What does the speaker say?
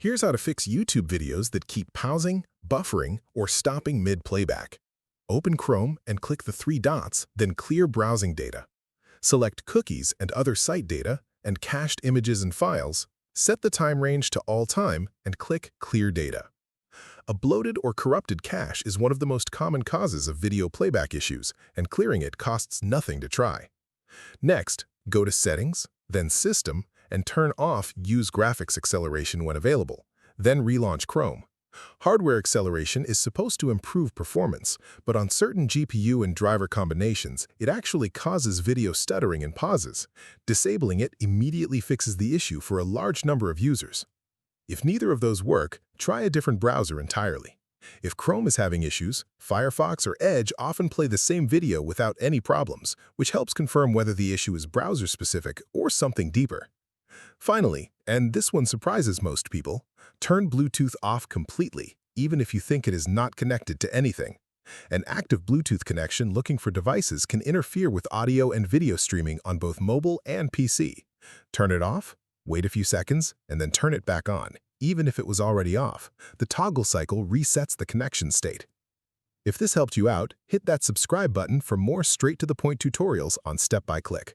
Here's how to fix YouTube videos that keep pausing, buffering, or stopping mid-playback. Open Chrome and click the three dots, then Clear Browsing Data. Select Cookies and Other Site Data and Cached Images and Files. Set the time range to All Time and click Clear Data. A bloated or corrupted cache is one of the most common causes of video playback issues, and clearing it costs nothing to try. Next, go to Settings, then System, and turn off Use Graphics Acceleration when available. Then relaunch Chrome. Hardware acceleration is supposed to improve performance, but on certain GPU and driver combinations, it actually causes video stuttering and pauses. Disabling it immediately fixes the issue for a large number of users. If neither of those work, try a different browser entirely. If Chrome is having issues, Firefox or Edge often play the same video without any problems, which helps confirm whether the issue is browser-specific or something deeper. Finally, and this one surprises most people, turn Bluetooth off completely, even if you think it is not connected to anything. An active Bluetooth connection looking for devices can interfere with audio and video streaming on both mobile and PC. Turn it off, wait a few seconds, and then turn it back on. Even if it was already off, the toggle cycle resets the connection state. If this helped you out, hit that subscribe button for more straight-to-the-point tutorials on Step by Click.